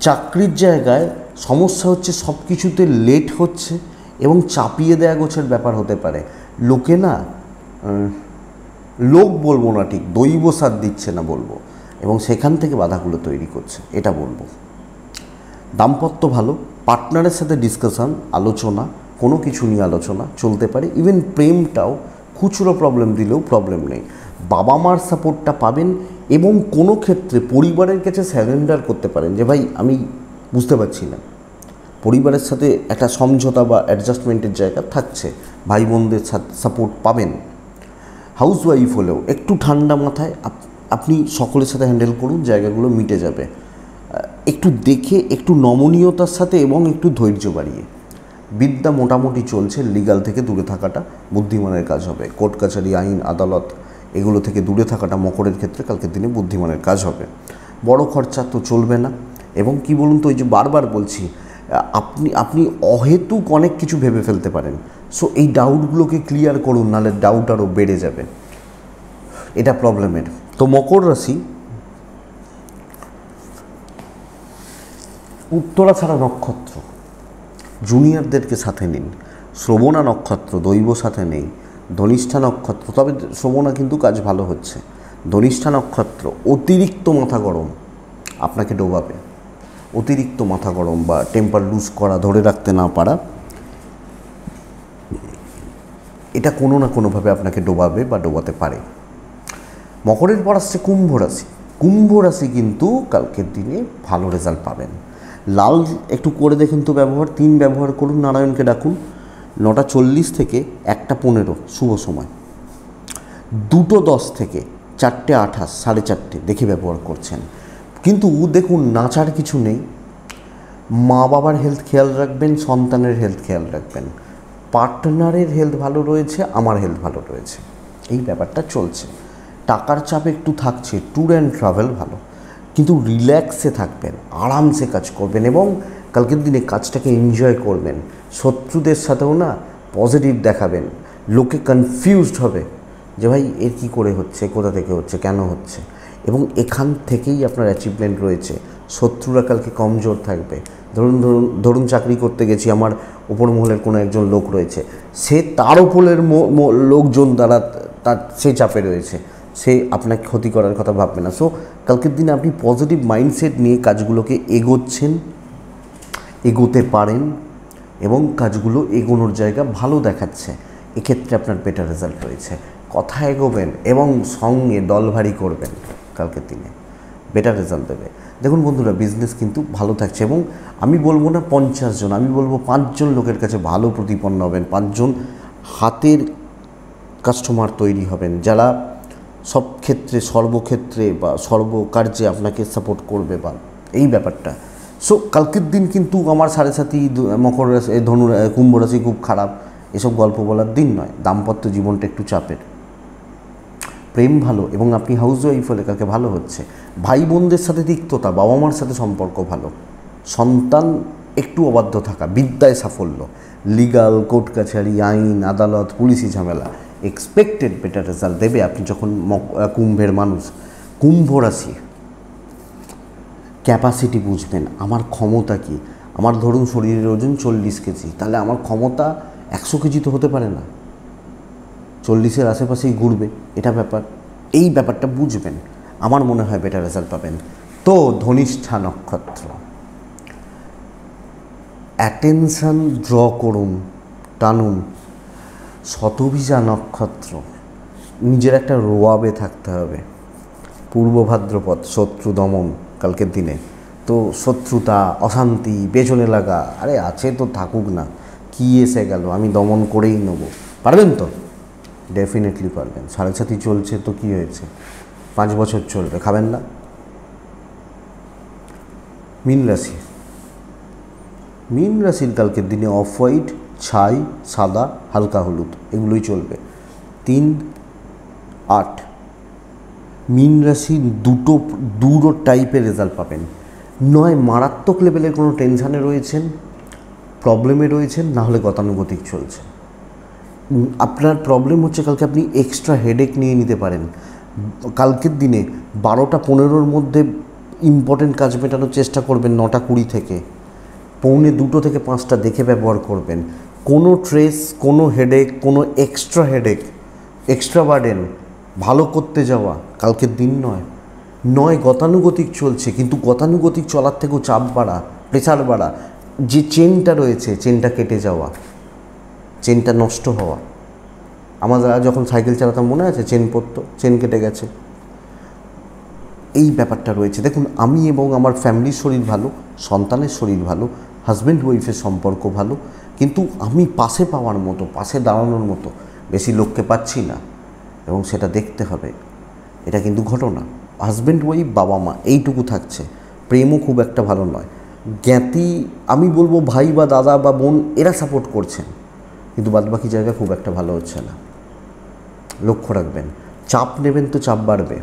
Speaker 1: চাকরির জায়গায় সমস্যা হচ্ছে, সব কিছুতে লেট হচ্ছে এবং চাপিয়ে দেয়া গোছের ব্যাপার হতে পারে। লোক বলবো না, ঠিক দৈব সাথ দিচ্ছে না বলবো, এবং সেখান থেকে বাধাগুলো তৈরি করছে, এটা বলবো। দাম্পত্য ভালো, পার্টনারের সাথে ডিসকাশন, আলোচনা, কোনো কিছু নিয়ে আলোচনা চলতে পারে। ইভেন প্রেমটাও খুচরো প্রবলেম দিলেও প্রবলেম নেই। বাবা মার সাপোর্টটা পাবেন এবং কোনো ক্ষেত্রে পরিবারের কাছে স্যারেন্ডার করতে পারেন যে ভাই আমি বুঝতে পারছি না। পরিবারের সাথে একটা সমঝোতা বা অ্যাডজাস্টমেন্টের জায়গা থাকছে। ভাই বোনদের সাপোর্ট পাবেন। হাউসওয়াইফ হলেও একটু ঠান্ডা মাথায় আপনি সকলের সাথে হ্যান্ডেল করুন, জায়গাগুলো মিটে যাবে। একটু দেখে, একটু নমনীয়তার সাথে এবং একটু ধৈর্য বাড়িয়ে। বিদ্যা মোটামুটি চলছে। লিগাল থেকে দূরে থাকাটা বুদ্ধিমানের কাজ হবে। কোর্ট কাছারি, আইন, আদালত, এগুলো থেকে দূরে থাকাটা মকরের ক্ষেত্রে কালকের দিনে বুদ্ধিমানের কাজ হবে। বড় খরচা তো চলবে না। এবং কি বলুন তো, ওই যে বারবার বলছি, আপনি অহেতুক অনেক কিছু ভেবে ফেলতে পারেন। সো এই ডাউটগুলোকে ক্লিয়ার করুন, নাহলে ডাউট আরও বেড়ে যাবে। এটা প্রবলেমের। তো মকর রাশি, উত্তরাছাড়া নক্ষত্র জুনিয়রদেরকে সাথে নিন। শ্রবণা নক্ষত্র দৈব সাথে নেই। ধনিষ্ঠা নক্ষত্র, তবে শ্রবণা কিন্তু কাজ ভালো হচ্ছে। ধনিষ্ঠা নক্ষত্র অতিরিক্ত মাথা গরম আপনাকে ডোবাবে। অতিরিক্ত মাথা গরম বা টেম্পার লুজ করা, ধরে রাখতে না পারা, এটা কোনো না কোনোভাবে আপনাকে ডোবাবে বা ডোবাতে পারে। মকরের পর আসছে কুম্ভ রাশি। কুম্ভ রাশি কিন্তু কালকের দিনে ভালো রেজাল্ট পাবেন। লাল একটু করে দেখুন তো ব্যবহার। 3 ব্যবহার করুন, নারায়ণকে ডাকুন। 9:40 থেকে 1:15 শুভ সময়। 2:10 থেকে 4:28, 4:30 দেখে ব্যবহার করছেন। কিন্তু দেখুন, নাচার কিছু নেই। মা বাবার হেলথ খেয়াল রাখবেন, সন্তানের হেলথ খেয়াল রাখবেন, পার্টনারের হেলথ ভালো রয়েছে, আমার হেলথ ভালো রয়েছে, এই ব্যাপারটা চলছে। টাকার চাপ একটু থাকছে। ট্যুর অ্যান্ড ট্রাভেল ভালো, কিন্তু রিল্যাক্সে থাকবেন, আরামসে কাজ করবেন এবং কালকের দিনে কাজটাকে এনজয় করবেন। শত্রুদের সাথেও না পজিটিভ দেখাবেন। লোকে কনফিউজড হবে যে ভাই এর কী করে হচ্ছে, কোথা থেকে হচ্ছে, কেন হচ্ছে, এবং এখান থেকেই আপনার অ্যাচিভমেন্ট রয়েছে। শত্রুরা কালকে কমজোর থাকবে। ধরুন চাকরি করতে গেছি, আমার উপর মহলের কোনো একজন লোক রয়েছে, সে তার উপরের লোকজন দ্বারা সে চাপে রয়েছে, সে আপনাকে ক্ষতি করার কথা ভাববে না। সো কালকের দিনে আপনি পজিটিভ মাইন্ডসেট নিয়ে কাজগুলোকে এগোতে পারেন এবং কাজগুলো এগোনোর জায়গা ভালো দেখাচ্ছে। এক্ষেত্রে আপনার বেটার রেজাল্ট রয়েছে। কথা এগোবেন এবং সঙ্গে দল ভারী করবেন, কালকের দিনে বেটার রেজাল্ট দেবে। দেখুন বন্ধুরা, বিজনেস কিন্তু ভালো থাকছে এবং আমি বলবো না 50 জন, আমি বলবো 5 জন লোকের কাছে ভালো প্রতিপন্ন হবেন। 5 জন হাতের কাস্টমার তৈরি হবেন, যারা সব ক্ষেত্রে, সর্বক্ষেত্রে বা সর্বকার্যে আপনাকে সাপোর্ট করবে বা এই ব্যাপারটা। সো কালকের দিন কিন্তু আমার 7.5 মকর রাশি, কুম্ভ রাশি খুব খারাপ, এসব গল্প বলার দিন নয়। দাম্পত্য জীবনটা একটু চাপের। প্রেম ভালো এবং আপনি হাউস ওয়াইফ হলে কালকে ভালো হচ্ছে। ভাই বোনদের সাথে তিক্ততা, বাবা মার সাথে সম্পর্ক ভালো, সন্তান একটু অবাধ্য থাকা, বিদ্যায় সাফল্য, লিগাল কোর্ট কাছারি, আইন আদালত, পুলিশি ঝামেলা, এক্সপেক্টেড বেটার রেজাল্ট দেবে আপনি যখন কুম্ভের মানুষ। কুম্ভ রাশি, ক্যাপাসিটি বুঝবেন, আমার ক্ষমতা কী। আমার ধরুন শরীরের ওজন 40 কেজি, তাহলে আমার ক্ষমতা 100 কেজি তো হতে পারে না, 40-এর আশেপাশেই ঘুরবে, এটা ব্যাপার। এই ব্যাপারটা বুঝবেন, আমার মনে হয় বেটার রেজাল্ট পাবেন। তো ধনিষ্ঠা নক্ষত্র, অ্যাটেনশন ড্র করুন, টানুন। শতভিজা নক্ষত্র, নিজের একটা রোয়াবে থাকতে হবে। পূর্ব ভাদ্রপদ, শত্রু দমন কালকের দিনে। তো শত্রুতা, অশান্তি, পেছনে লাগা, আরে আছে তো থাকুক না, কি এসে গেল, আমি দমন করেই নেব। পারবেন তো? ডেফিনেটলি পারবেন। 7.5 চলছে তো কি হয়েছে, 5 বছর চলবে, খাবেন না? মীন রাশি, মীন রাশির কালকের দিনে অফ হোয়াইট, ছাই, সাদা, হালকা হলুদ এগুলোই চলবে। 3, 8। মীন রাশির দুটো টাইপের রেজাল্ট পাবেন। নয় মারাত্মক লেভেলের কোনো টেনশানে রয়েছেন, প্রবলেমে রয়েছেন, না হলে গতানুগতিক চলছে। আপনার প্রবলেম হচ্ছে কালকে আপনি এক্সট্রা হেডেক নিয়ে নিতে পারেন। কালকের দিনে 12টা 15-র মধ্যে ইম্পর্টেন্ট কাজ মেটানোর চেষ্টা করবেন। 9টা 20 থেকে 2:45 থেকে 5টা দেখে ব্যবহার করবেন। কোনো ট্রেস, কোনো হেডেক, কোনো এক্সট্রা হেডেক, এক্সট্রা বার্ডেন ভালো করতে যাওয়া কালকের দিন নয়। গতানুগতিক চলছে, কিন্তু গতানুগতিক চলার থেকেও চাপ বাড়া, প্রেশার বাড়া, যে চেনটা রয়েছে চেনটা কেটে যাওয়া, চেনটা নষ্ট হওয়া। আমরা যখন সাইকেল চালাতাম মনে আছে, চেন পড়তো, চেন কেটে গেছে, এই ব্যাপারটা রয়েছে। দেখুন, আমি এবং আমার ফ্যামিলির শরীর ভালো, সন্তানের শরীর ভালো, হাজব্যান্ড ওয়াইফের সম্পর্ক ভালো, কিন্তু আমি পাশে পাওয়ার মতো, পাশে দাঁড়ানোর মতো বেশি লোককে পাচ্ছি না, এবং সেটা দেখতে হবে। এটা কিন্তু ঘটনা। হাজব্যান্ড ওয়াইফ, বাবা মা এইটুকু থাকছে, প্রেমও খুব একটা ভালো নয়। জ্ঞাতি আমি বলবো ভাই বা দাদা বা বোন এরা সাপোর্ট করছেন, কিন্তু বাদবাকি জায়গা খুব একটা ভালো হচ্ছে না। লক্ষ্য রাখবেন, চাপ নেবেন তো চাপ বাড়বে,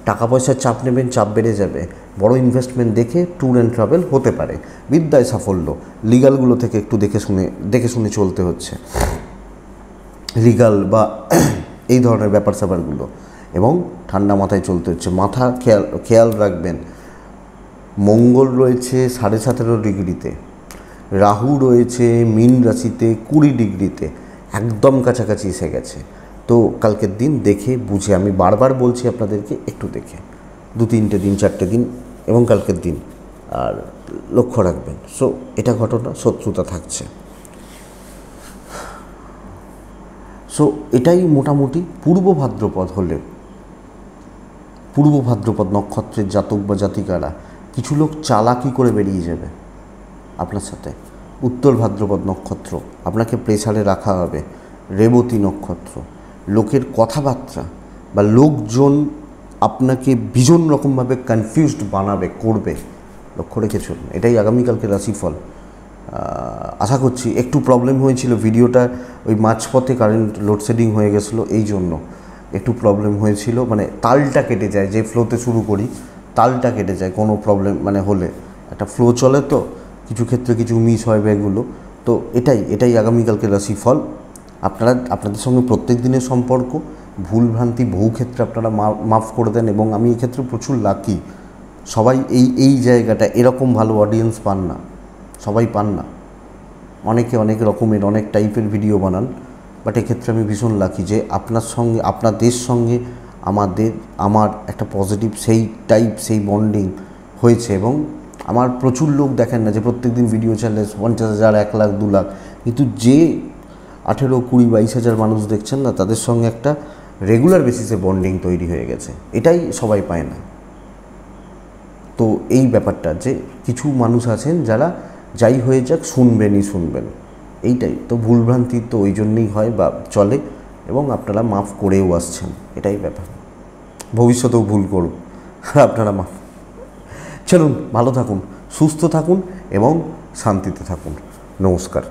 Speaker 1: টাকা পয়সার চাপ নেবেন চাপ বেড়ে যাবে। বড় ইনভেস্টমেন্ট দেখে ট্যুর অ্যান্ড ট্রাভেল হতে পারে। বিদ্যায় সাফল্য, লিগালগুলো থেকে একটু দেখে শুনে চলতে হচ্ছে, লিগাল বা এই ধরনের ব্যাপার স্যাপারগুলো, এবং ঠান্ডা মাথায় চলতে হচ্ছে। মাথা খেয়াল রাখবেন, মঙ্গল রয়েছে 17.5 ডিগ্রিতে, রাহু রয়েছে মীন রাশিতে 20 ডিগ্রিতে, একদম কাছাকাছি এসে গেছে। তো কালকের দিন দেখে বুঝে, আমি বারবার বলছি আপনাদেরকে একটু দেখে, 2-3টে দিন 4টে দিন এবং কালকের দিন আর লক্ষ্য রাখবেন। সো এটা ঘটনা, শত্রুতা থাকছে। সো এটাই মোটামুটি পূর্ব ভাদ্রপদ হলে, পূর্ব ভাদ্রপদ নক্ষত্রের জাতক বা জাতিকারা কিছু লোক চালাকি করে বেরিয়ে যাবে আপনার সাথে। উত্তর ভাদ্রপদ নক্ষত্র, আপনাকে প্রেসারে রাখা হবে। রেবতী নক্ষত্র, লোকের কথাবার্তা বা লোকজন আপনাকে ভীষণ রকমভাবে কনফিউজড বানাবে, করবে, লক্ষ্য রেখে চলুন। এটাই আগামীকালকে রাশিফল। আশা করছি একটু প্রবলেম হয়েছিল ভিডিওটা, ওই মাঝপথে কারেন্ট লোডশেডিং হয়ে গেছিলো, এই জন্য একটু প্রবলেম হয়েছিল। মানে তালটা কেটে যায়, যে ফ্লোতে শুরু করি তালটা কেটে যায় কোনো প্রবলেম হলে। একটা ফ্লো চলে তো, কিছু ক্ষেত্রে কিছু মিস হয় এগুলো। তো এটাই আগামীকালকে রাশিফল। আপনাদের সঙ্গে প্রত্যেক দিনের সম্পর্ক, ভুলভ্রান্তি বহু ক্ষেত্রে আপনারা মাফ করে দেন, এবং আমি এই ক্ষেত্রে প্রচুর লাকি। সবাই এই জায়গাটা এরকম ভালো অডিয়েন্স পান না, সবাই পান না। অনেকে অনেক রকমের অনেক টাইপের ভিডিও বানান, বাট এক্ষেত্রে আমি ভীষণ লাকি যে আপনাদের সঙ্গে আমার একটা পজিটিভ সেই বন্ডিং হয়েছে। এবং আমার প্রচুর লোক দেখেন না যে প্রত্যেক দিন ভিডিও চ্যানেলে 50,000, 1 লাখ, 2 লাখ, কিন্তু যে 18, 20, 22,000 মানুষ দেখছেন না, তাদের সঙ্গে একটা রেগুলার বেসিসে বন্ডিং তৈরি হয়ে গেছে। এটাই সবাই পায় না। তো এই ব্যাপারটা যে কিছু মানুষ আছেন যারা যাই হয়ে যাক শুনবেন, এইটাই তো ভুলভ্রান্তি তো ওই জন্যই হয় বা চলে, এবং আপনারা মাফ করেও আসছেন, এটাই ব্যাপার। ভবিষ্যতেও ভুল করব, আপনারা মাফ। চলুন, ভালো থাকুন, সুস্থ থাকুন এবং শান্তিতে থাকুন। নমস্কার।